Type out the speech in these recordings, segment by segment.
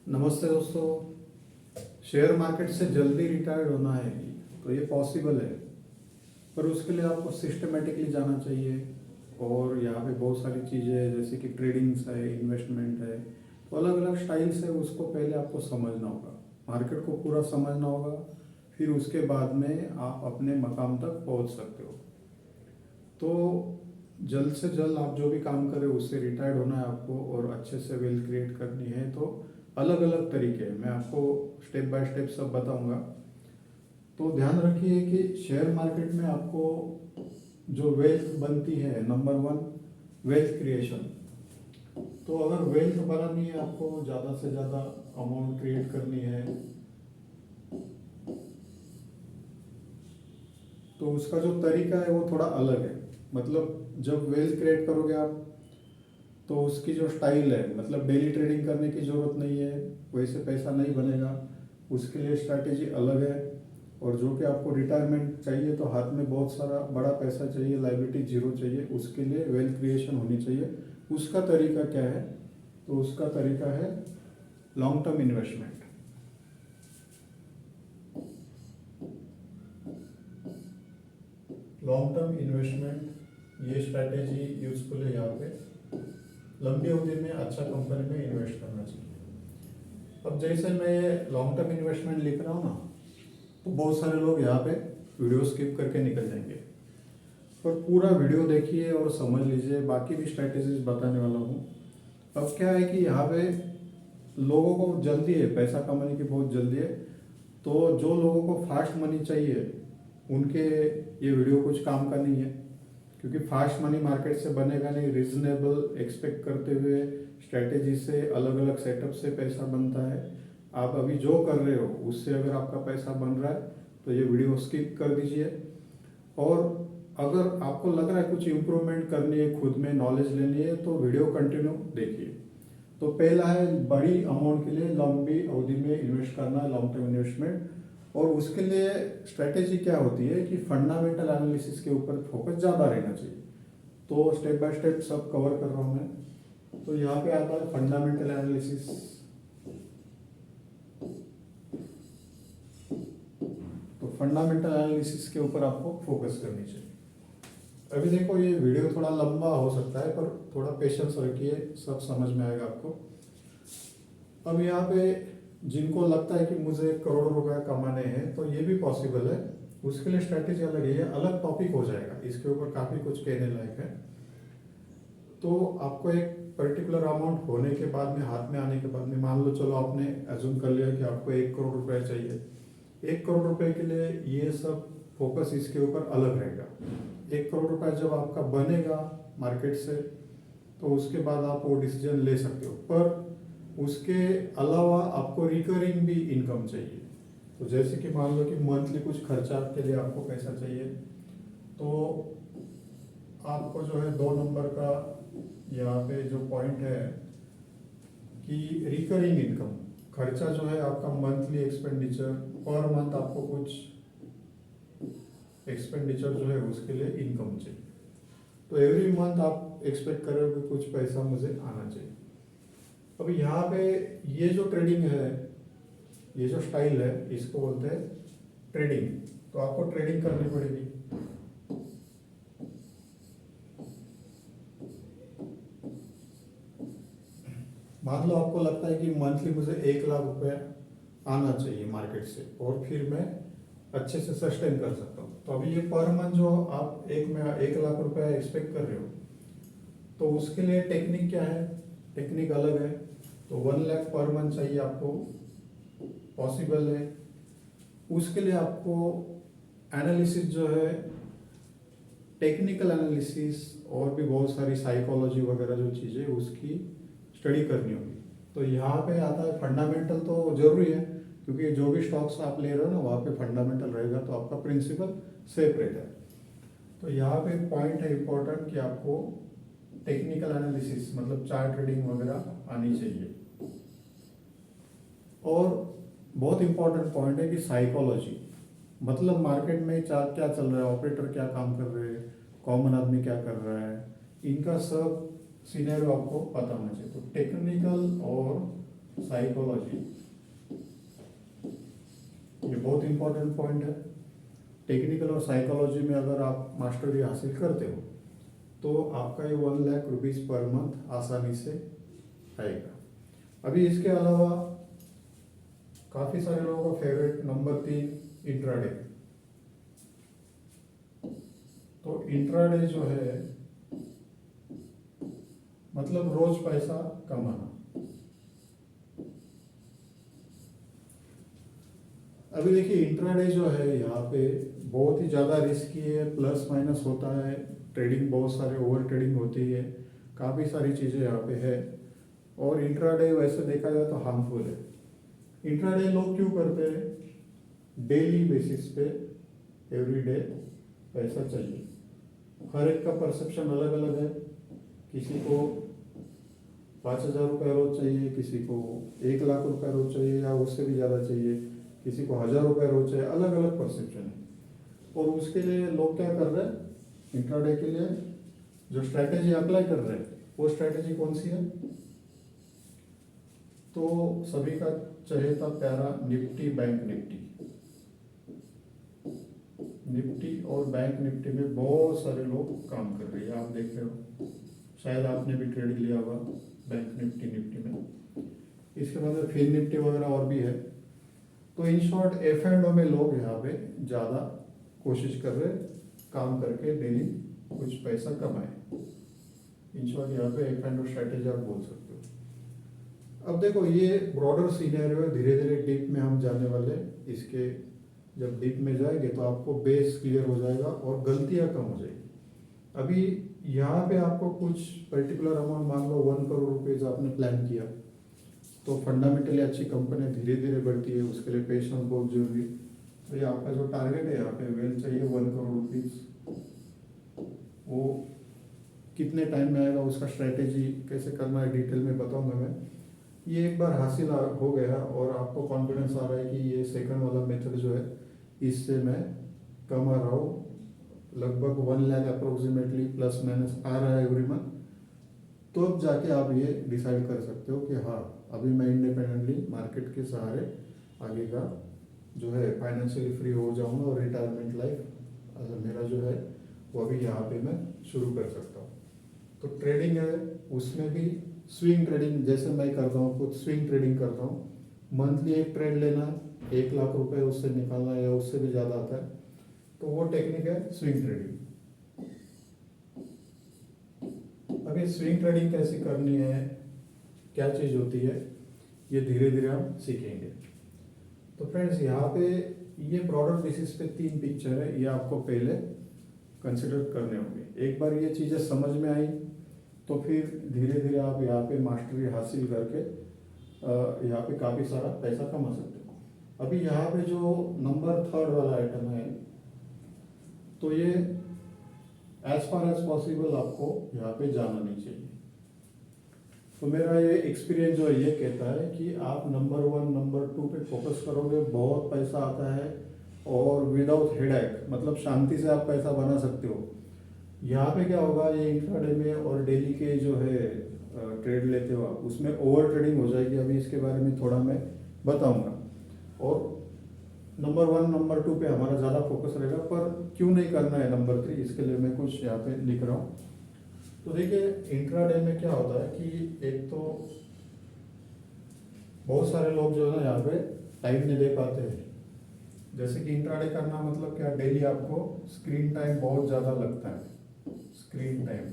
नमस्ते दोस्तों। Share market से जल्दी रिटायर्ड होना है तो ये पॉसिबल है, पर उसके लिए आपको सिस्टमेटिकली जाना चाहिए। और यहाँ पे बहुत सारी चीज़ें हैं जैसे कि ट्रेडिंग्स है, इन्वेस्टमेंट है, तो अलग अलग स्टाइल्स है। उसको पहले आपको समझना होगा, मार्केट को पूरा समझना होगा, फिर उसके बाद में आप अपने मकाम तक पहुँच सकते हो। तो जल्द से जल्द आप जो भी काम करें उससे रिटायर्ड होना है आपको और अच्छे से वेल्थ क्रिएट करनी है। तो अलग अलग तरीके हैं, मैं आपको स्टेप बाय स्टेप सब बताऊंगा। तो ध्यान रखिए कि शेयर मार्केट में आपको जो वेल्थ बनती है, नंबर वन वेल्थ क्रिएशन। तो अगर वेल्थ बनानी है, आपको ज़्यादा से ज़्यादा अमाउंट क्रिएट करनी है, तो उसका जो तरीका है वो थोड़ा अलग है। मतलब जब वेल्थ क्रिएट करोगे आप, तो उसकी जो स्टाइल है, मतलब डेली ट्रेडिंग करने की ज़रूरत नहीं है, वैसे पैसा नहीं बनेगा। उसके लिए स्ट्रैटेजी अलग है। और जो कि आपको रिटायरमेंट चाहिए तो हाथ में बहुत सारा बड़ा पैसा चाहिए, लाइबिलिटी जीरो चाहिए, उसके लिए वेल्थ क्रिएशन होनी चाहिए। उसका तरीका क्या है? तो उसका तरीका है long term investment. Long term investment ये स्ट्रैटेजी यूजफुल है। यहाँ पे लंबी अवधि में अच्छा कंपनी में इन्वेस्ट करना चाहिए। अब जैसे मैं लॉन्ग टर्म इन्वेस्टमेंट लिख रहा हूँ ना, तो बहुत सारे लोग यहाँ पे वीडियो स्किप करके निकल जाएंगे, पर पूरा वीडियो देखिए और समझ लीजिए। बाकी भी स्ट्रैटेजीज बताने वाला हूँ। अब क्या है कि यहाँ पे लोगों को जल्दी है, पैसा कमाने की बहुत जल्दी है। तो जो लोगों को फास्ट मनी चाहिए उनके ये वीडियो कुछ काम का नहीं है, क्योंकि फास्ट मनी मार्केट से बनेगा नहीं। रीजनेबल एक्सपेक्ट करते हुए स्ट्रैटेजी से, अलग अलग सेटअप से पैसा बनता है। आप अभी जो कर रहे हो उससे अगर आपका पैसा बन रहा है तो ये वीडियो स्किप कर दीजिए। और अगर आपको लग रहा है कुछ इम्प्रूवमेंट करनी है, खुद में नॉलेज लेनी है, तो वीडियो कंटिन्यू देखिए। तो पहला है बड़ी अमाउंट के लिए लंबी अवधि में इन्वेस्ट करना, लॉन्ग टर्म इन्वेस्टमेंट। और उसके लिए स्ट्रैटेजी क्या होती है कि फंडामेंटल एनालिसिस के ऊपर फोकस ज़्यादा रहना चाहिए। तो स्टेप बाय स्टेप सब कवर कर रहा हूँ मैं। तो यहाँ पे आता है फंडामेंटल एनालिसिस। तो फंडामेंटल एनालिसिस के ऊपर आपको फोकस करनी चाहिए। अभी देखो ये वीडियो थोड़ा लंबा हो सकता है, पर थोड़ा पेशेंस रखिए, सब समझ में आएगा आपको। अब यहाँ पे जिनको लगता है कि मुझे करोड़ों रुपए कमाने हैं, तो ये भी पॉसिबल है। उसके लिए स्ट्रैटेजी अलग है, ये अलग टॉपिक हो जाएगा, इसके ऊपर काफ़ी कुछ कहने लायक है। तो आपको एक पर्टिकुलर अमाउंट होने के बाद में, हाथ में आने के बाद में, मान लो चलो आपने एज्यूम कर लिया कि आपको 1 करोड़ रुपए चाहिए। 1 करोड़ रुपए के लिए ये सब फोकस इसके ऊपर अलग रहेगा। 1 करोड़ रुपए जब आपका बनेगा मार्केट से, तो उसके बाद आप वो डिसीजन ले सकते हो। पर उसके अलावा आपको रिकरिंग भी इनकम चाहिए। तो जैसे कि मान लो कि मंथली कुछ खर्चा के लिए आपको पैसा चाहिए, तो आपको जो है 2 नंबर का यहाँ पे जो पॉइंट है कि रिकरिंग इनकम, खर्चा जो है आपका मंथली एक्सपेंडिचर, पर मंथ आपको कुछ एक्सपेंडिचर जो है उसके लिए इनकम चाहिए। तो एवरी मंथ आप एक्सपेक्ट करोगे कुछ पैसा मुझे आना चाहिए। अब यहाँ पे ये जो ट्रेडिंग है, ये जो स्टाइल है, इसको बोलते हैं ट्रेडिंग। तो आपको ट्रेडिंग करनी पड़ेगी। मान लो आपको लगता है कि मंथली मुझे 1 लाख रुपए आना चाहिए मार्केट से, और फिर मैं अच्छे से सस्टेन कर सकता हूँ। तो अभी ये पर मंथ जो आप 1 लाख रुपए एक्सपेक्ट कर रहे हो, तो उसके लिए टेक्निक क्या है? टेक्निक अलग है। तो 1 लाख पर मंथ चाहिए आपको, पॉसिबल है। उसके लिए आपको एनालिसिस जो है, टेक्निकल एनालिसिस और भी बहुत सारी साइकोलॉजी वगैरह जो चीज़ें, उसकी स्टडी करनी होगी। तो यहाँ पे आता है फंडामेंटल, तो जरूरी है, क्योंकि जो भी स्टॉक्स आप ले रहे हो ना, वहाँ पे फंडामेंटल रहेगा तो आपका प्रिंसिपल सेफ रहता है। तो यहाँ पे पॉइंट है इम्पोर्टेंट कि आपको टेक्निकल एनालिसिस, मतलब चार्ट ट्रेडिंग वगैरह आनी चाहिए। और बहुत इंपॉर्टेंट पॉइंट है कि साइकोलॉजी, मतलब मार्केट में क्या चल रहा है, ऑपरेटर क्या काम कर रहे हैं, कॉमन आदमी क्या कर रहा है, इनका सब सीनेरियो आपको पता होना चाहिए। तो टेक्निकल और साइकोलॉजी, ये बहुत इंपॉर्टेंट पॉइंट है। टेक्निकल और साइकोलॉजी में अगर आप मास्टरी हासिल करते हो तो आपका ये 1,00,000 रुपीज़ पर मंथ आसानी से आएगा। अभी इसके अलावा काफ़ी सारे लोगों का फेवरेट नंबर 3 इंट्राडे। तो इंट्राडे जो है मतलब रोज पैसा कमाना। अभी देखिए इंट्राडे जो है यहाँ पे बहुत ही ज़्यादा रिस्की है, प्लस माइनस होता है, ट्रेडिंग बहुत सारे ओवर ट्रेडिंग होती है, काफ़ी सारी चीज़ें यहाँ पे है। और इंट्राडे वैसे देखा जाए तो हार्मफुल है। इंट्राडे लोग क्यों करते हैं? डेली बेसिस पे एवरी डे पैसा चाहिए। हर एक का परसेप्शन अलग अलग है। किसी को 5,000 रुपये रोज चाहिए, किसी को 1,00,000 रुपये रोज चाहिए या उससे भी ज़्यादा चाहिए, किसी को 1,000 रुपये रोज चाहिए, अलग अलग परसेप्शन है। और उसके लिए लोग क्या कर रहे हैं? इंट्राडे के लिए जो स्ट्रैटेजी अप्लाई कर रहे हैं वो स्ट्रैटेजी कौन सी है? तो सभी का चहेता प्यारा निफ्टी बैंक निफ्टी। निफ्टी और बैंक निफ्टी में बहुत सारे लोग काम कर रहे हैं, आप देख रहे हो। शायद आपने भी ट्रेड लिया होगा बैंक निफ्टी में। इसके बाद फिन निफ्टी वगैरह और भी है। तो इन शॉर्ट एफ एंड ओ में लोग यहाँ पे ज़्यादा कोशिश कर रहे काम करके डेली कुछ पैसा कमाए। इन शॉर्ट यहाँ पे एफ एंड ओ स्ट्रैटेजी आप बोल सकते हो। अब देखो ये ब्रॉडर सीनैरियो है, धीरे धीरे डीप में हम जाने वाले। इसके जब डीप में जाएंगे तो आपको बेस क्लियर हो जाएगा और गलतियाँ कम हो जाएगी। अभी यहाँ पे आपको कुछ पर्टिकुलर अमाउंट, मान लो 1 करोड़ रुपीज़ आपने प्लान किया, तो फंडामेंटली अच्छी कंपनी धीरे धीरे बढ़ती है, उसके लिए पेशेंस बहुत जरूरी है। तो ये आपका जो टारगेट है यहाँ पे वेल चाहिए 1 करोड़ रुपीज़, वो कितने टाइम में आएगा, उसका स्ट्रैटेजी कैसे करना है डिटेल में बताऊंगा मैं। ये एक बार हासिल हो गया और आपको कॉन्फिडेंस आ रहा है कि ये सेकंड वाला मेथड जो है इससे मैं कमा रहा हूँ, लगभग 1,00,000 अप्रोक्सीमेटली प्लस माइनस आ रहा है एवरी मंथ, तो अब जाके आप ये डिसाइड कर सकते हो कि हाँ अभी मैं इंडिपेंडेंटली मार्केट के सहारे आगे का जो है फाइनेंशियली फ्री हो जाऊंगा और रिटायरमेंट लाइफ मेरा जो है वो अभी यहाँ पे मैं शुरू कर सकता हूँ। तो ट्रेडिंग है, उसमें भी स्विंग ट्रेडिंग जैसे मैं करता हूँ, खुद स्विंग ट्रेडिंग करता हूँ। मंथली एक ट्रेड लेना, 1,00,000 रुपये उससे निकालना या उससे भी ज़्यादा आता है, तो वो टेक्निक है स्विंग ट्रेडिंग। अभी स्विंग ट्रेडिंग कैसे करनी है, क्या चीज़ होती है, ये धीरे धीरे हम सीखेंगे। तो फ्रेंड्स यहाँ पे ये ब्रॉडर बेसिस पे 3 पिक्चर है, ये आपको पहले कंसिडर करने होंगे। एक बार ये चीज़ें समझ में आई तो फिर धीरे धीरे आप यहाँ पे मास्टरी हासिल करके यहाँ पे काफ़ी सारा पैसा कमा सकते हो। अभी यहाँ पे जो नंबर 3 वाला आइटम है, तो ये एज फार एज पॉसिबल आपको यहाँ पे जाना नहीं चाहिए। तो मेरा ये एक्सपीरियंस जो है ये कहता है कि आप नंबर 1 नंबर 2 पे फोकस करोगे, बहुत पैसा आता है और विदाउट हेडेक, मतलब शांति से आप पैसा बना सकते हो। यहाँ पे क्या होगा, ये इंट्राडे में और डेली के जो है ट्रेड लेते हो आप, उसमें ओवर ट्रेडिंग हो जाएगी। अभी इसके बारे में थोड़ा मैं बताऊंगा। और नंबर 1 नंबर 2 पे हमारा ज़्यादा फोकस रहेगा, पर क्यों नहीं करना है नंबर 3, इसके लिए मैं कुछ यहाँ पे लिख रहा हूँ। तो देखिए इंट्राडे में क्या होता है कि एक तो बहुत सारे लोग जो है ना यहाँ पे टाइम नहीं दे पाते हैं। जैसे कि इंट्राडे करना मतलब क्या, डेली आपको स्क्रीन टाइम बहुत ज़्यादा लगता है। स्क्रीन टाइम,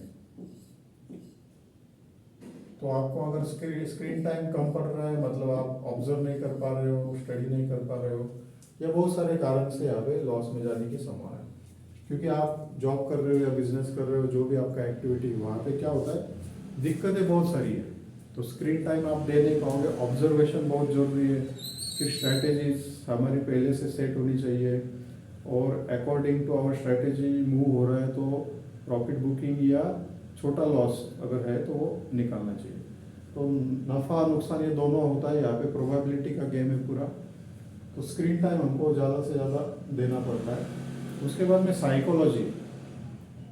तो आपको अगर स्क्रीन टाइम कम पड़ रहा है, मतलब आप ऑब्जर्व नहीं कर पा रहे हो, स्टडी नहीं कर पा रहे हो, या बहुत सारे कारण से यहाँ पे लॉस में जाने की संभावना है। क्योंकि आप जॉब कर रहे हो या बिजनेस कर रहे हो, जो भी आपका एक्टिविटी, वहाँ पे क्या होता है, दिक्कतें बहुत सारी है। तो स्क्रीन टाइम आप दे नहीं पाओगे, ऑब्जर्वेशन बहुत जरूरी है, फिर स्ट्रैटेजीज हमारी पहले से सेट होनी चाहिए, और according to our strategy move हो रहा है तो प्रॉफिट बुकिंग या छोटा लॉस अगर है तो वो निकालना चाहिए। तो नफ़ा नुकसान ये दोनों होता है, यहाँ पे प्रोबेबिलिटी का गेम है पूरा। तो स्क्रीन टाइम हमको ज़्यादा से ज़्यादा देना पड़ता है। उसके बाद में साइकोलॉजी,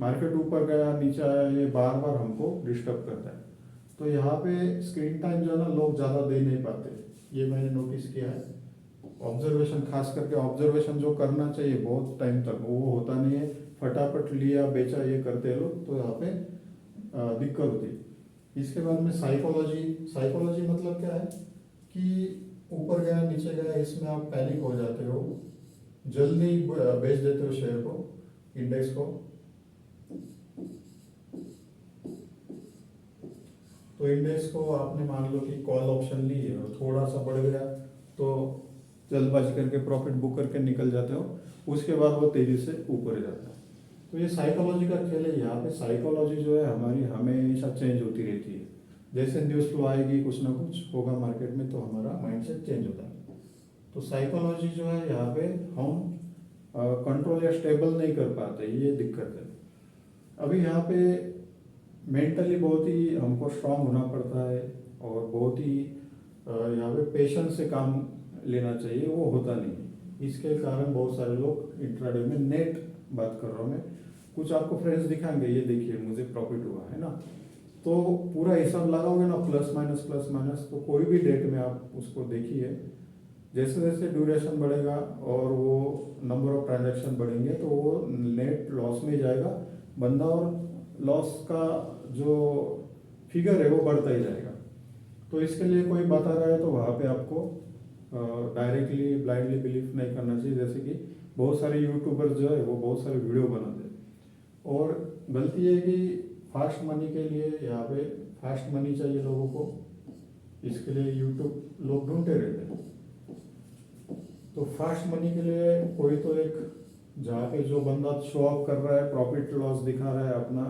मार्केट ऊपर गया नीचे आया, ये बार बार हमको डिस्टर्ब करता है। तो यहाँ पे स्क्रीन टाइम जो है ना लोग ज़्यादा दे नहीं पाते, ये मैंने नोटिस किया है। ऑब्जर्वेशन, खास करके ऑब्जर्वेशन जो करना चाहिए बहुत टाइम तक, वो होता नहीं है, फटाफट लिया बेचा ये करते हैं लोग, तो यहाँ पे दिक्कत होती है। इसके बाद में साइकोलॉजी मतलब क्या है कि ऊपर गया नीचे गया, इसमें आप पैनिक हो जाते हो, जल्दी बेच देते हो शेयर को, इंडेक्स को। तो इंडेक्स को आपने मान लो कि कॉल ऑप्शन ली है और थोड़ा सा बढ़ गया तो जल्दबाजी करके प्रॉफिट बुक करके निकल जाते हो, उसके बाद वो तेजी से ऊपर जाता है। तो ये साइकोलॉजी का खेल है। यहाँ पे साइकोलॉजी जो है हमारी हमेशा चेंज होती रहती है। जैसे न्यूज़ फ्लो आएगी, कुछ ना कुछ होगा मार्केट में, तो हमारा माइंडसेट चेंज होता है। तो साइकोलॉजी जो है यहाँ पे हम कंट्रोल या स्टेबल नहीं कर पाते, ये दिक्कत है। अभी यहाँ पे मेंटली बहुत ही हमको स्ट्रांग होना पड़ता है और बहुत ही यहाँ पे पेशेंस से काम लेना चाहिए, वो होता नहीं। इसके कारण बहुत सारे लोग इंट्राडे में, नेट बात कर रहा हूँ मैं, कुछ आपको फ्रेंड्स दिखाएंगे, ये देखिए मुझे प्रॉफिट हुआ है ना, तो पूरा हिसाब लगाओगे ना प्लस माइनस, तो कोई भी डेट में आप उसको देखिए, जैसे जैसे ड्यूरेशन बढ़ेगा और वो नंबर ऑफ ट्रांजैक्शन बढ़ेंगे तो वो नेट लॉस में जाएगा बंदा, और लॉस का जो फिगर है वो बढ़ता ही जाएगा। तो इसके लिए कोई बता रहा है तो वहाँ पे आपको डायरेक्टली ब्लाइंडली बिलीव नहीं करना चाहिए। जैसे कि बहुत सारे यूट्यूबर जो है वो बहुत सारे वीडियो बनाते हैं, और गलती है कि फास्ट मनी के लिए यहाँ पे फास्ट मनी चाहिए लोगों को, इसके लिए यूट्यूब लोग ढूंढते रहते हैं। तो फास्ट मनी के लिए कोई तो एक जहाँ पे जो बंदा शो ऑफ कर रहा है, प्रॉफिट लॉस दिखा रहा है अपना,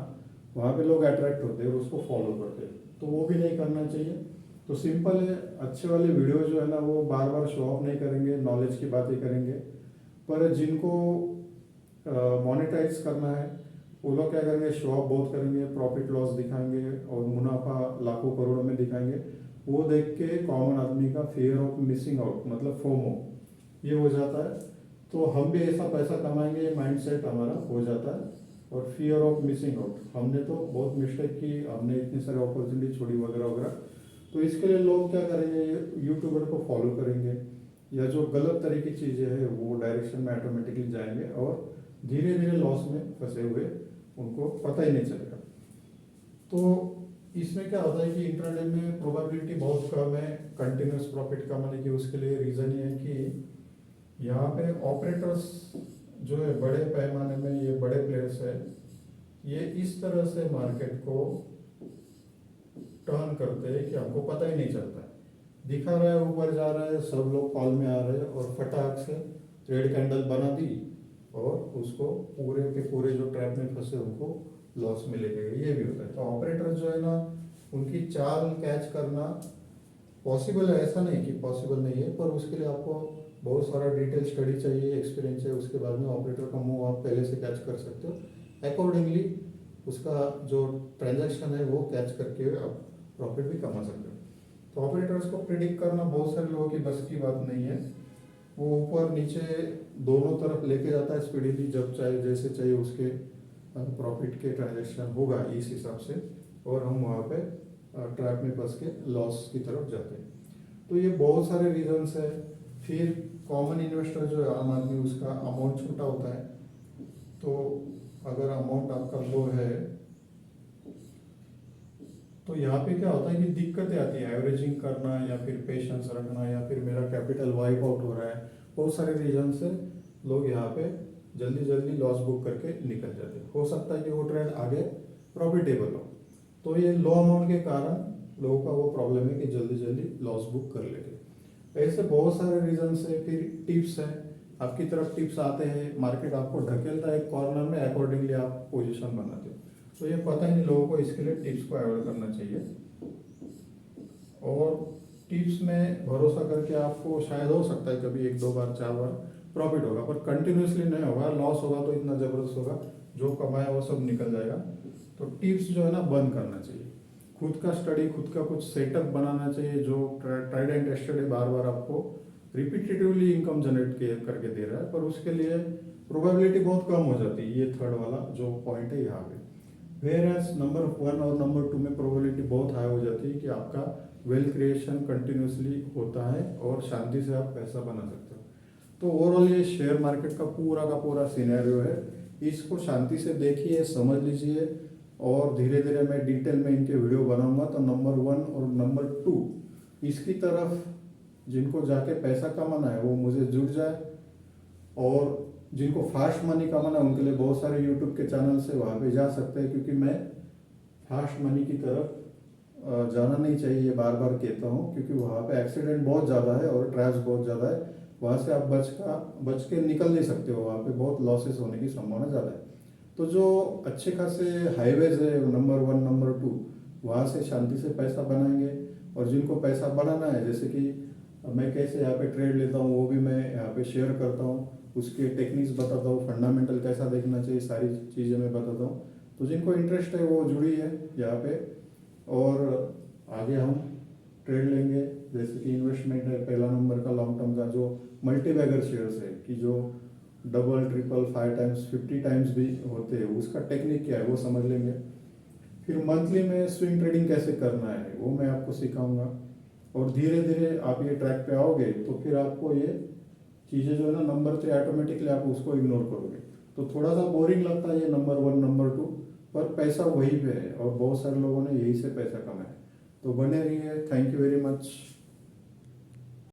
वहाँ पे लोग अट्रैक्ट होते हैं और उसको फॉलो करते हैं, तो वो भी नहीं करना चाहिए। तो सिंपल है, अच्छे वाले वीडियो जो है ना वो बार बार शो ऑफ नहीं करेंगे, नॉलेज की बातें करेंगे, पर जिनको मोनेटाइज करना है वो लोग क्या करेंगे, शो ऑफ बहुत करेंगे, प्रॉफिट लॉस दिखाएंगे और मुनाफा लाखों करोड़ों में दिखाएंगे। वो देख के कॉमन आदमी का फियर ऑफ मिसिंग आउट, मतलब फोमो, ये हो जाता है। तो हम भी ऐसा पैसा कमाएंगे, ये माइंडसेट हमारा हो जाता है। और फियर ऑफ मिसिंग आउट, हमने तो बहुत मिस्टेक की, हमने इतनी सारी अपॉर्चुनिटी छोड़ी वगैरह वगैरह। तो इसके लिए लोग क्या करेंगे, यूट्यूबर को फॉलो करेंगे, या जो गलत तरह की चीज़ें हैं वो डायरेक्शन में ऑटोमेटिकली जाएंगे और धीरे धीरे लॉस में फंसे हुए, उनको पता ही नहीं चलेगा। तो इसमें क्या होता है कि इंट्राडे में प्रोबेबिलिटी बहुत कम है कंटिन्यूस प्रॉफिट कमाने की। उसके लिए रीज़न ये है कि यहाँ पे ऑपरेटर्स जो है बड़े पैमाने में, ये बड़े प्लेयर्स है, ये इस तरह से मार्केट को टर्न करते हैं कि हमको पता ही नहीं चलता है। दिखा रहा है ऊपर जा रहा है, सब लोग कॉल में आ रहे हैं और फटाक से रेड कैंडल बना दी और उसको पूरे के पूरे जो ट्रैप में फंसे उनको लॉस में लेके गए, ये भी होता है। तो ऑपरेटर जो है ना, उनकी चाल कैच करना पॉसिबल है, ऐसा नहीं कि पॉसिबल नहीं है, पर उसके लिए आपको बहुत सारा डिटेल स्टडी चाहिए, एक्सपीरियंस है। उसके बाद में ऑपरेटर का मूव आप पहले से कैच कर सकते हो, अकॉर्डिंगली उसका जो ट्रांजैक्शन है वो कैच करके आप प्रॉफिट भी कमा सकते हो। तो ऑपरेटर्स को प्रिडिक्ट करना बहुत सारे लोगों की बस की बात नहीं है। वो ऊपर नीचे दोनों तरफ लेके जाता है स्पीडीली, जब चाहे जैसे चाहिए उसके प्रॉफिट के ट्रांजैक्शन होगा इस हिसाब से, और हम वहाँ पे ट्रैप में फंस के लॉस की तरफ जाते हैं। तो ये बहुत सारे रीजंस है। फिर कॉमन इन्वेस्टर जो है आम आदमी, उसका अमाउंट छोटा होता है। तो अगर अमाउंट आपका लो है तो यहाँ पे क्या होता है कि दिक्कतें आती है, एवरेजिंग करना या फिर पेशेंस रखना, या फिर मेरा कैपिटल वाइप आउट हो रहा है, बहुत सारे रीजन से लोग यहाँ पे जल्दी जल्दी लॉस बुक करके निकल जाते हैं। हो सकता है कि वो ट्रेड आगे प्रॉफिटेबल हो, तो ये लो अमाउंट के कारण लोगों का वो प्रॉब्लम है कि जल्दी जल्दी लॉस बुक कर लेते हैं। ऐसे बहुत सारे रीजन है। फिर टिप्स है, आपकी तरफ टिप्स आते हैं, मार्केट आपको ढकेलता है एक कॉर्नर में, अकॉर्डिंगली आप पोजिशन बनाते हो। तो ये पता ही नहीं लोगों को, इसके लिए टिप्स को अवॉइड करना चाहिए। और टिप्स में भरोसा करके आपको शायद हो सकता है कभी 1 2 बार 4 बार प्रॉफिट होगा, पर कंटिन्यूसली नहीं होगा। लॉस होगा तो इतना जबरदस्त होगा, जो कमाया वो सब निकल जाएगा। तो टिप्स जो है ना बंद करना चाहिए। खुद का स्टडी, खुद का कुछ सेटअप बनाना चाहिए जो ट्राइड एंड टेस्टेड है, बार बार आपको रिपीटेटिवली इनकम जनरेट करके दे रहा है, पर उसके लिए प्रोबेबिलिटी बहुत कम हो जाती है। ये थर्ड वाला जो पॉइंट है यहाँ पे वेयर एज नंबर 1 और नंबर 2 में प्रोबेबिलिटी बहुत हाई हो जाती है कि आपका वेल्थ क्रिएशन कंटिन्यूसली होता है और शांति से आप पैसा बना सकते हो। तो ओवरऑल ये शेयर मार्केट का पूरा सिनेरियो है। इसको शांति से देखिए, समझ लीजिए, और धीरे धीरे मैं डिटेल में इनके वीडियो बनाऊंगा। तो नंबर 1 और नंबर 2 इसकी तरफ जिनको जाके पैसा कमाना है वो मुझे जुड़ जाए, और जिनको फास्ट मनी कमाना है उनके लिए बहुत सारे यूट्यूब के चैनल से वहाँ पे जा सकते हैं, क्योंकि मैं फास्ट मनी की तरफ जाना नहीं चाहिए, ये बार बार कहता हूँ, क्योंकि वहाँ पे एक्सीडेंट बहुत ज़्यादा है और ट्रैप्स बहुत ज़्यादा है। वहाँ से आप बच के निकल नहीं सकते हो, वहाँ पे बहुत लॉसेस होने की संभावना ज़्यादा है। तो जो अच्छे खासे हाईवेज है नंबर 1 नंबर 2 वहाँ से शांति से पैसा बनाएंगे। और जिनको पैसा बनाना है, जैसे कि मैं कैसे यहाँ पे ट्रेड लेता हूँ वो भी मैं यहाँ पे शेयर करता हूँ, उसके टेक्निक्स बताता हूँ, फंडामेंटल कैसा देखना चाहिए, सारी चीज़ें मैं बताता हूँ। तो जिनको इंटरेस्ट है वो जुड़ी है यहाँ पे, और आगे हम ट्रेड लेंगे। जैसे कि इन्वेस्टमेंट है पहला नंबर का लॉन्ग टर्म का, जो मल्टीबैगर शेयर्स है कि जो डबल ट्रिपल 5 टाइम्स 50 टाइम्स भी होते हैं, उसका टेक्निक क्या है वो समझ लेंगे। फिर मंथली में स्विंग ट्रेडिंग कैसे करना है वो मैं आपको सिखाऊंगा, और धीरे धीरे आप ये ट्रैक पे आओगे तो फिर आपको ये चीज़ें जो है ना नंबर 3 ऑटोमेटिकली आप उसको इग्नोर करोगे। तो थोड़ा सा बोरिंग लगता है ये नंबर 1 नंबर 2, पर पैसा वहीं पे है और बहुत सारे लोगों ने यही से पैसा कमाया। तो बने रहिए। Thank you very much.